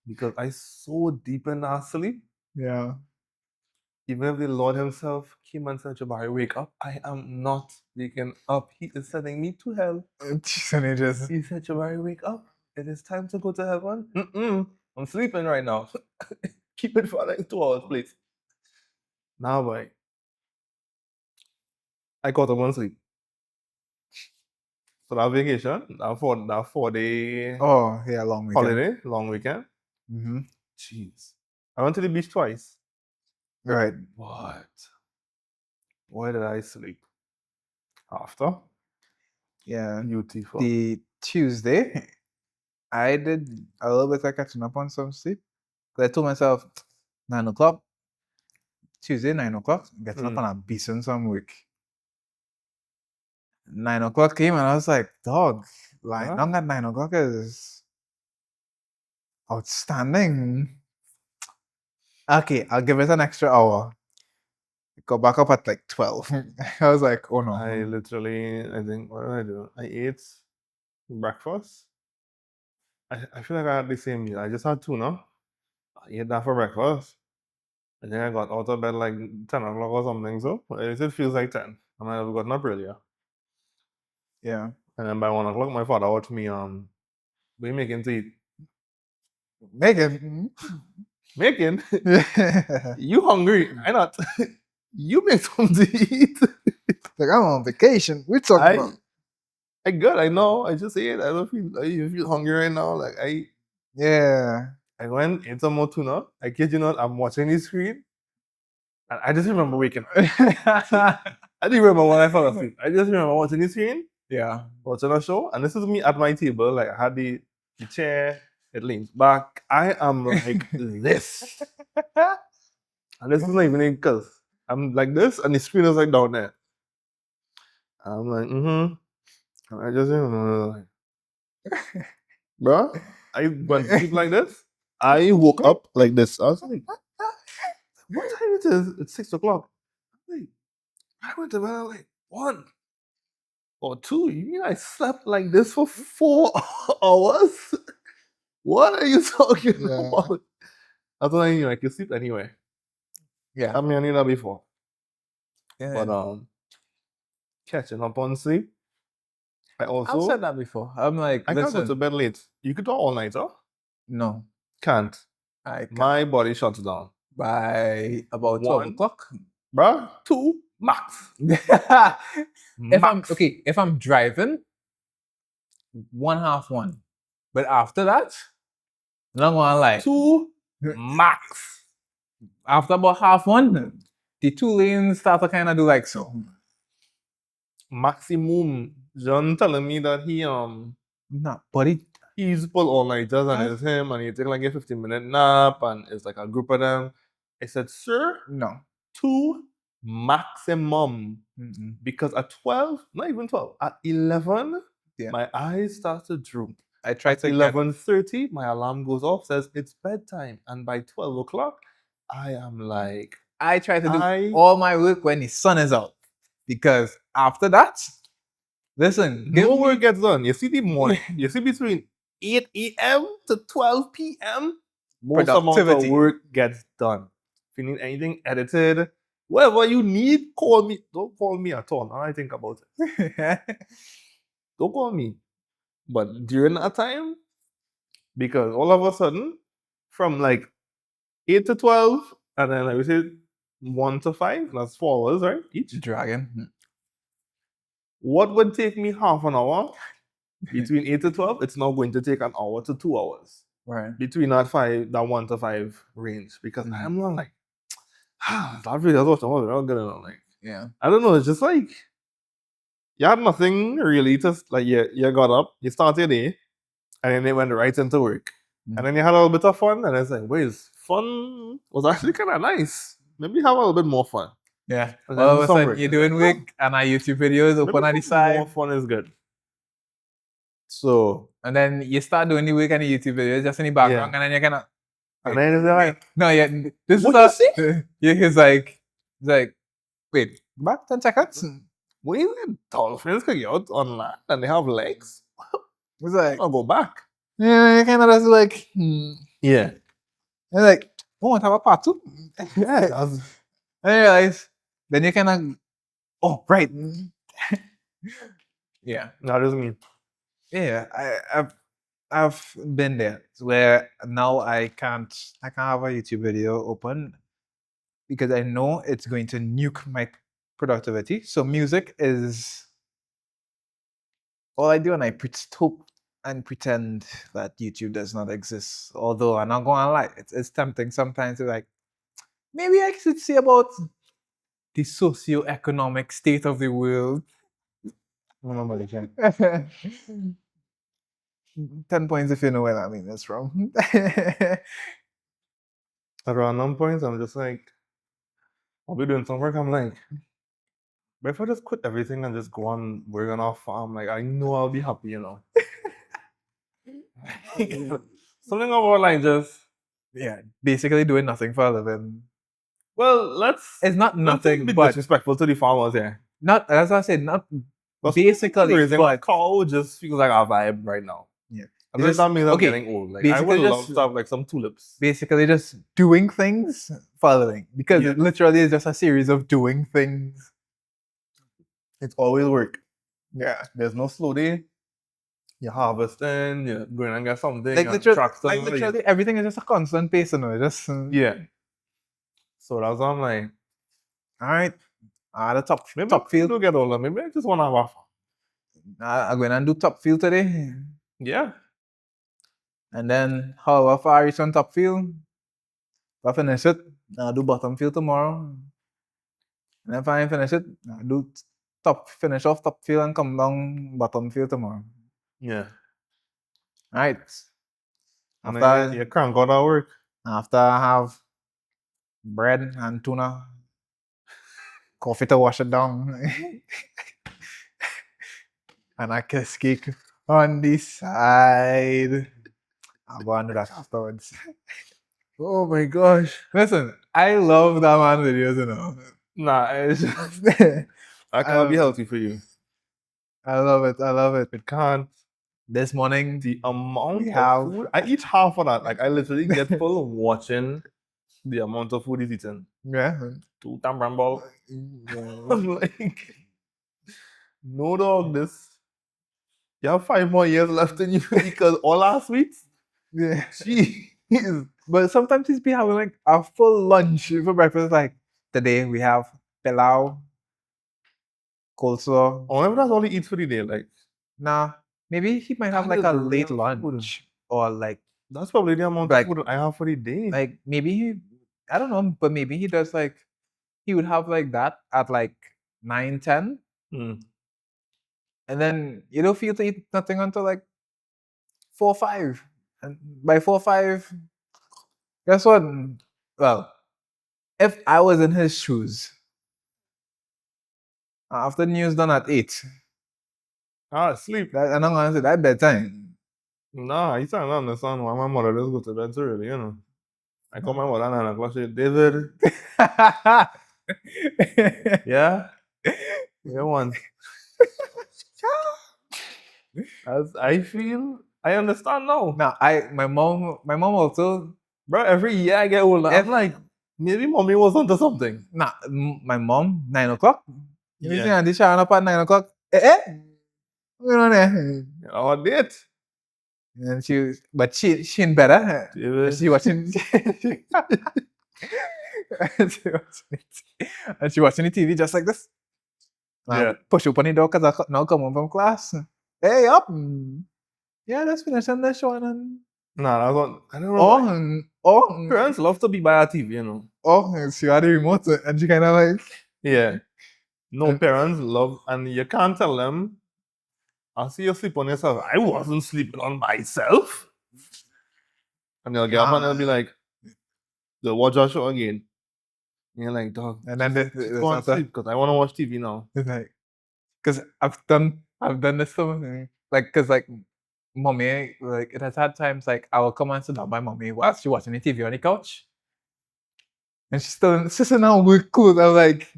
because I so deep in that sleep. Yeah. Even if the Lord Himself came and said, "Jabari, wake up," I am not waking up. He is sending me to hell. And he just He said, "Jabari, wake up. It is time to go to heaven." I'm sleeping right now. Keep it for like 2 hours, please. Now, boy, I caught up on sleep. So that vacation, that 4-day oh yeah, long weekend. holiday, long weekend. Jeez, I went to the beach twice. Right. What? Why did I sleep? After? Yeah. Beautiful. The Tuesday, I did a little bit of catching up on some sleep. I told myself 9 o'clock. Tuesday, 9 o'clock, getting up on a beating some work. 9 o'clock came and I was like, dog, lying down at 9 o'clock is outstanding. Okay, I'll give it an extra hour. Got back up at like 12. I was like, oh no. I think, what did I do? I ate breakfast. I feel like I had the same meal. I just had tuna. I ate that for breakfast. And then I got out of bed like 10 o'clock or something. So it feels like 10. I might have gotten up earlier. Yeah. And then by 1 o'clock, my father watched me, what are you making to eat? Megan. Making? You hungry? I not. You make something to eat. Like, I'm on vacation. We're talking about. I good, I know. I just ate. I don't feel hungry right now. Like Yeah. I went, ate some more tuna. I kid you not, I'm watching the screen. And I just remember waking up. I didn't remember when I fell asleep. I just remember watching the screen. Yeah. watching a show, and this is me at my table. Like I had the chair, it leans back. I am like this, and this is not even because I'm like this, and the screen is like down there. I'm like, and I just like, bro, I went to sleep like this. I woke up like this. I was like, what time it is? It's 6 o'clock. Like, I went to bed at like 1 or 2. You mean I slept like this for 4 hours? What are you talking Yeah. about? I thought I knew I could sleep anyway. Yeah. I mean, I knew that before. Yeah. But catching up on sleep. I also I've said that before. I'm like, I can't go listen, to bed late. You could do all night, huh? no, Can't. I can't. My body shuts down. By about 12 1, o'clock. bruh, 2 max. If I'm driving, 1:30. But after that, I'm gonna like 2 max. after about 1:30, the 2 lanes start to kind of do like so. Maximum. John telling me that Nah, buddy. he's pull all nighters and it's him and he take like a 15-minute nap and it's like a group of them. I said, sir, No. 2 maximum. Mm-mm. Because at 12, not even 12, at 11, Yeah. my eyes start to droop. I try At to 11:30, my alarm goes off, says it's bedtime. And by 12 o'clock, I am like, I try to do I- all my work when the sun is out. Because after that, listen, give no me- work gets done. You see the morning, you see between 8 a.m. to 12 p.m., most amount of Productivity. work gets done. If you need anything edited, whatever you need, call me. Don't call me at all. Now I think about it. Don't call me. But during that time, because all of a sudden, from like 8 to 12, and then I would say 1 to 5, that's 4 hours, right? Each. Dragon. What would take me half an hour between 8 to 12, it's now going to take an hour to 2 hours. Right. Between that 1 to 5 range. Because Mhm. I'm not like, that video is watching all good enough. Like, Yeah. I don't know, it's just like you had nothing really to like you got up, you started your day, and then they went right into work. Mhm. And then you had a little bit of fun, and it's like, wait, fun was actually kind of nice. Maybe have a little bit more fun. Yeah. And All then of a some sudden work. you're doing work and our YouTube videos open Maybe on the some more side. fun is good. So And then you start doing the work and the YouTube videos just in the background and then you're gonna and then it's like, no, yeah, this What is you a, yeah, he's like, wait, back 10 seconds. what is it? Dolphins can get out on land and they have legs. It's like, I'll go back. yeah, you kind of just like, Yeah. and like, oh, want to have a part 2? Yeah. That's, And you realize, then you kind of, oh, right. Yeah. that is me. Yeah, I've been there where now I can't have a YouTube video open because I know it's going to nuke my productivity. So music is all I do, and I hope and pretend that YouTube does not exist. Although I'm not going to lie, it's tempting sometimes to like maybe I should say about the socio-economic state of the world. Remember the can. 10 points if you know where that means it's from. At random points, I'm just like, I'll be doing some work. I'm like, but if I just quit everything and just go on work on our farm, like I know I'll be happy, you know. Something about like just Yeah, basically doing nothing for a living. well, It's not nothing, be but disrespectful to the farmers here. not as I said, not But basically, raising a but cow just feels like our vibe right now. yeah. I think that means I'm okay, getting old. Like I would basically love just- to have like some tulips. basically just doing things for a living because Yeah. it literally is just a series of doing things. It's always work. Yeah, There's no slow day. You're harvesting, you're going and get something. like you're literally, tractor, like literally everything is just a constant pace, you know. Just yeah. So that's why I'm like, all right. The top maybe top I field. do get older. Maybe I just want to have a farm. I'm going to do top field today, Yeah. and then however far I reach on top field, if I finish it, I'll do bottom field tomorrow. And if I ain't finish it, I'll do finish off top field and come down bottom field tomorrow. Yeah. Right. And After then you crank out that work. after I have bread and tuna, coffee to wash it down, and a kiss cake on the side. I'll go and do that afterwards. Oh my gosh. Listen, I love that man videos, you know. Nah, it's that can't be healthy for you. I love it. I love it. It can't. This morning, The amount We of have- food, I eat half of that. Like I literally get full watching the amount of food he's eating. yeah. 2 tamban ball. I'm like, no dog, this. You have 5 more years left in you because all our sweets. Yeah. Jeez. But sometimes he's be having like a full lunch for breakfast. Like today we have pilau, coleslaw. Or maybe that's all he eats for the day. Like Nah, maybe he might have That like is a real late food. lunch or like that's probably the amount Like- of food I have for the day. maybe he, I don't know, but maybe he does like he would have like that at like 9, 10, Mm. and then you don't feel to eat nothing until like 4, 5, and by 4, 5, guess what? Well, if I was in his shoes, after news done at 8, Sleep. and I'm gonna say that bedtime. Nah, you can't understand why my mother just go to bed so early, you know. I call my mother at 9 o'clock, she say, David, yeah? Yeah, one. As I feel, I understand now. Now my mom also Bro, every year I get older, I'm like, maybe mommy was onto something. my mom 9 o'clock. You know, Yeah. Auntie showing up at 9 o'clock. You know there. Our date. And she in better. David. She watching. and she watching the TV just like this. Yeah. Push open the door because I now come home from class. Hey up. Yeah, let's finish on this one and Nah, that's what, I don't know. Parents love to be by our TV, you know. She had the remote and she kind of like. Yeah. No, And- parents love, and you can't tell them, I see you sleep on yourself. I wasn't sleeping on myself. And they'll get up and they'll be like, they'll watch our show again. And you're like, dog, And then just go and sleep because I want to watch TV now. It's like, cause I've done this so like, cause like, mommy, like it has had times like I will come and sit down by mommy while she watching the TV on the couch, and she's still sitting down with clothes. I'm like,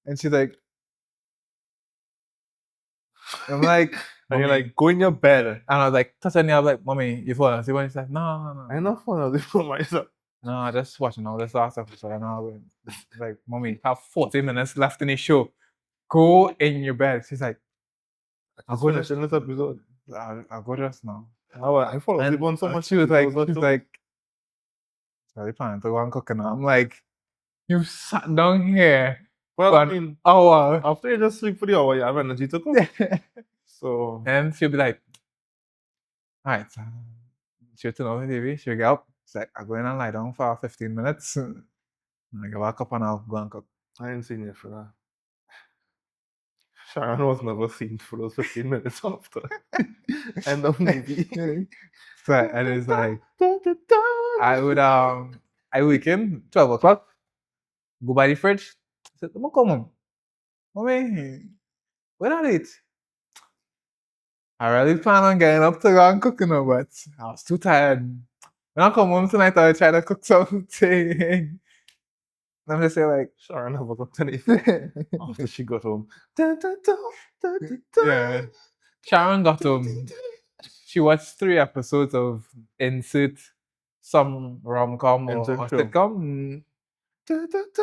and she's like, I'm like, And you're "Mommy," like, go in your bed. and I was like, touching her, I'm like, mommy, you falling asleep? And she's like, no, I know for nothing for myself. no, I just watching all this last episode. And I was like, mommy, have 40 minutes left in the show. Go in your bed. She's like, I'll go finish this episode. I'll go just now. I fall asleep on so And much. she was like, episodes, she's too. like, are you planning to go and cook? And I'm like, you sat down here well, for I an mean, hour. after you just sleep for the hour, you have energy to cook. So, And she'll be like, all right. She'll turn on the TV. She'll get up. She's like, I'll go in and lie down for 15 minutes. And I get back up and I'll go and cook. I ain't seen you for that. Sharon was never seen for those 15 minutes after. End of movie. So, and it's like, I wake in 12 o'clock, go by the fridge. I said, come on. Mommy, where are it? I really plan on getting up to go and cooking now, but I was too tired. When I come home tonight, I'll try to cook something. I'm just saying, like, Sharon never cooked anything after she got home. yeah. Sharon got home. She watched 3 episodes of Insert, some rom-com or Insert show. sitcom,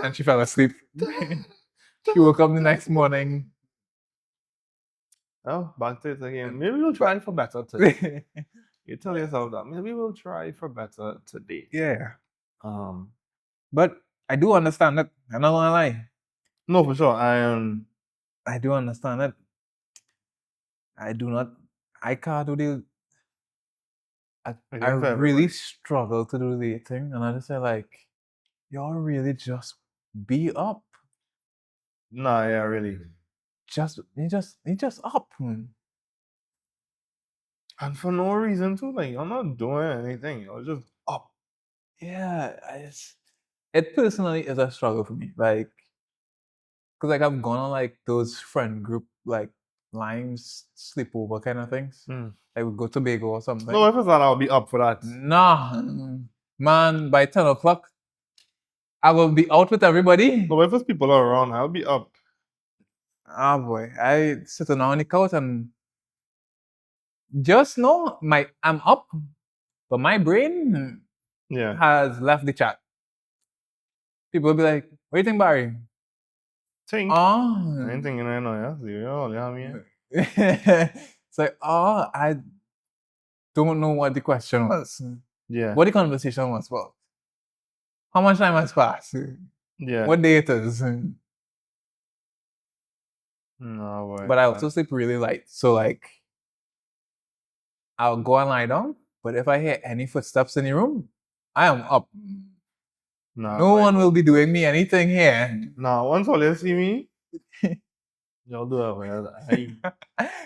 and she fell asleep. She woke up the next morning. Oh, back to it again. Maybe we'll try for better today. You tell yourself that. Maybe we'll try for better today. Yeah. Um, But I do understand that. I'm not gonna lie. no, for sure. I do understand that. I can't do the. I Again, for really everybody. struggle to do the thing, and I just say like, y'all really just be up. Nah, yeah, really. you just up. And for no reason too. Like I'm not doing anything. I was just up. Yeah, it personally is a struggle for me. Like, cause like I've gone on like those friend group like limes sleepover kind of things. Mm. Like we go to Tobago or something. No, if it's that, I'll be up for that. Nah, man, by 10 o'clock, I will be out with everybody. No, if it's people around, I'll be up. Ah boy, I sit down on the couch and just know I'm up, but my brain Yeah. has left the chat. People will be like, "What do you think, Barry?" Think. Oh, I ain't thinking I know, yeah. See, you have me. it's like, oh, I don't know what the question was. Yeah. What the conversation was about. How much time has passed? Yeah. What day it is? No, boy. But I also sleep really light, so like I'll go and lie down. But if I hear any footsteps in the room, I am up. Nah, No boy. one will be doing me anything here. Nah, once all you see me, y'all do it. Well.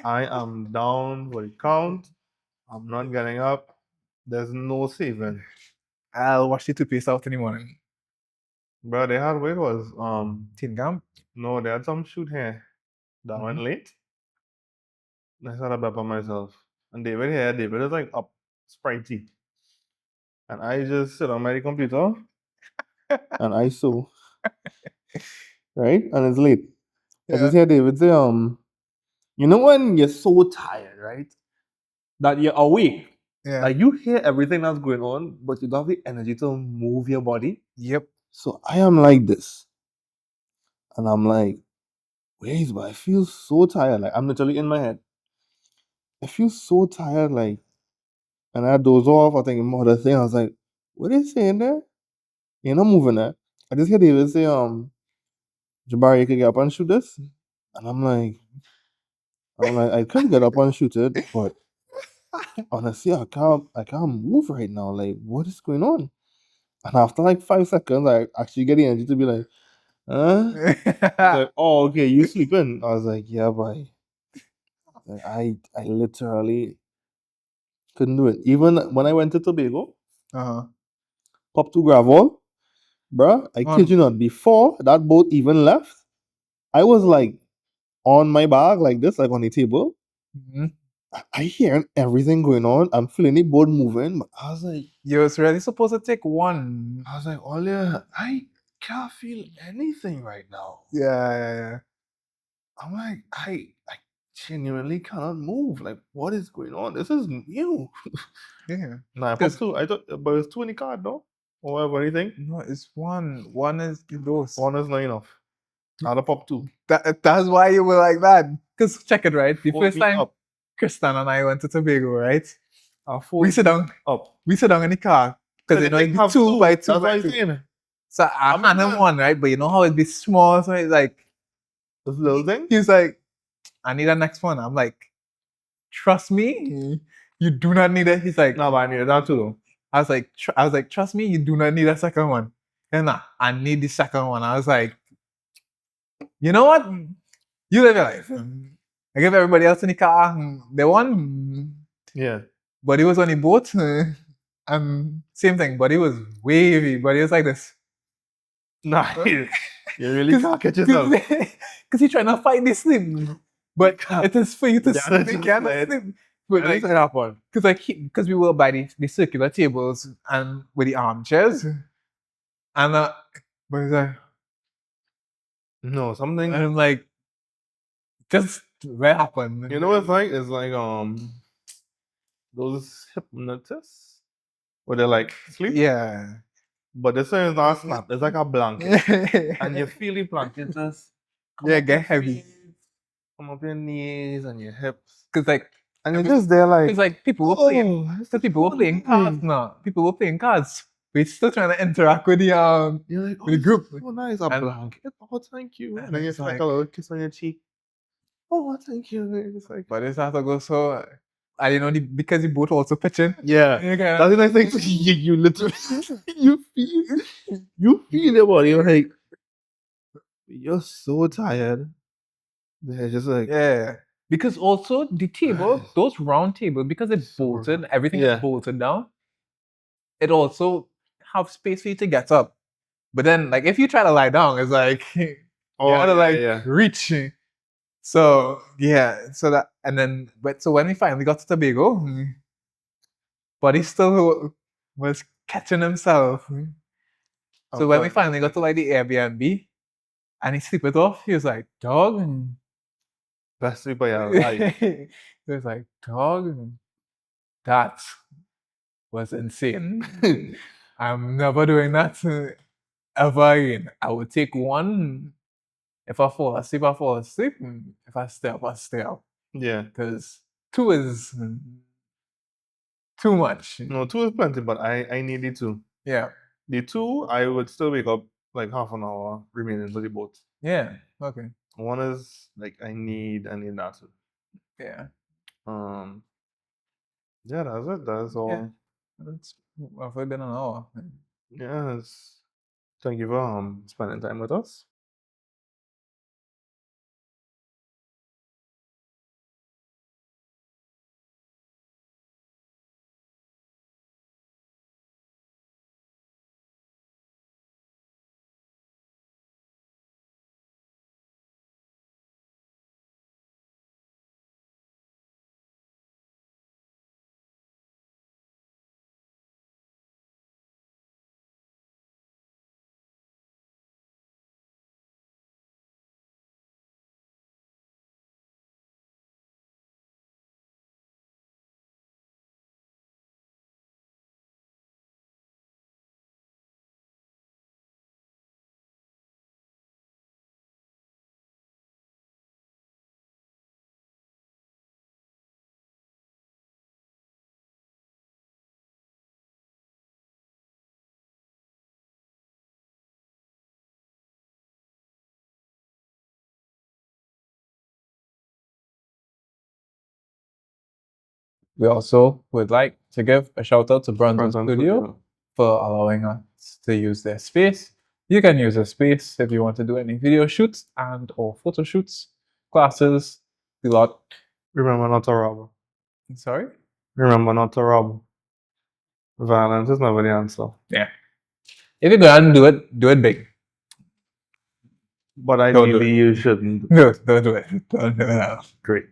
I am down for the count. I'm not getting up. There's no saving. I'll wash the toothpaste out in the morning. Bro, they had what it was Tin gum. no, they had some shoot here that went late. I started up by myself. And David is like up spritey. And I just sit on my computer and I sew. Right? And it's late. I just hear David say, you know when you're so tired, right? That you're awake. Yeah. Like you hear everything that's going on, but you don't have the energy to move your body. Yep. So I am like this. And I'm like, wait, but I feel so tired. Like I'm literally in my head. I feel so tired, like, and I doze off. I think more the thing. I was like, what are they saying there? You're not moving there. I just hear David say, Jabari, you can get up and shoot this. And I'm like, I could get up and shoot it, but honestly, I can't move right now. Like, what is going on? And after like 5 seconds, I actually get the energy to be like, huh? Like, oh, okay, you sleeping? I was like, yeah, boy. Like, I literally couldn't do it. Even when I went to Tobago, pop to gravel, bruh, I kid you not, before that boat even left, I was like on my back like this, like on the table. I hearing everything going on. I'm feeling the boat moving. But I was like, you was really supposed to take one. I was like, Olia, I can't feel anything right now. Yeah. I'm like, I genuinely cannot move. Like, what is going on? This is new. Yeah. Nah, I thought, but it's 20 card, no? Or whatever, anything? No, it's one. One is the dose. One is not enough. I'll pop two. That's why you were like that. Because check it, right? The Hold first me time up. Kristen and I went to Tobago, right? We sit down. Up. We sit down in the car. Because you know it's 2 by 2 That's what by I'm 2. saying. So I hand him one, right? But you know how it'd be small, so it's like This little thing? he's like, I need a next one. I'm like, trust me, you do not need it. He's like, No, but I needed that too though. I was like, trust me, you do not need a second one. And nah, I need the second one. I was like, you know what? You live your life. I give everybody else in the car they won. Yeah. But he was on the boat. Same thing, but he was wavy, but he was like this. Nah, you really can't catch yourself. Because he's trying to fight this sleep. But it is for you to sleep. You can't sleep. But like, because we were by the circular tables and with the armchairs. And but he's like, no, something. and I'm like, just what happened? You know what it's like? It's like those hypnotists where they're like sleep. Yeah. But this one is not snap. It's like a blanket, and you feel the blanket just get heavy. Come up your knees and your hips. Cause like, and you're just there like. It's like people were playing. People were playing cards now. People were playing cards. We're still trying to interact with the You're like, with the group. So nice, a blanket. Oh, thank you. And then you like a little kiss on your cheek. Oh, thank you. It's like, but it's have to go so. And you know, because the boat also pitching. Yeah, that's the nice thing. You literally, you feel it, buddy. You're like, you're so tired, They're just like Yeah. Because also the table, those round table, because it's bolted, everything Yeah. is bolted down, it also have space for you to get up. But then, like, if you try to lie down, it's like you gotta like reach. So yeah, so that and then but so when we finally got to Tobago, Buddy still was catching himself. So when we finally got to like the Airbnb and he sleep it off, he was like, dog. best sleep of your life. He was like, dog, that was insane. I'm never doing that ever again. I would take one. If I fall asleep, I fall asleep. If I stay up, I stay up. Yeah. Because 2 is too much. No, 2 is plenty, but I need the 2. Yeah. The 2, I would still wake up like half an hour remaining to the boat. Yeah. Okay. 1 is like I need that too. Yeah. Yeah, that's it. That's all. Yeah. It's roughly been an hour. Yeah, thank you for spending time with us. We also would like to give a shout out to Brunson Studio for allowing us to use their space. You can use the space if you want to do any video shoots and or photo shoots, classes, the lot. Remember not to rob. Sorry? Remember not to rob. Violence is never the answer. Yeah. If you're gonna do it big. But Don't do ideally, you shouldn't. No, don't do it. Don't do it. Great.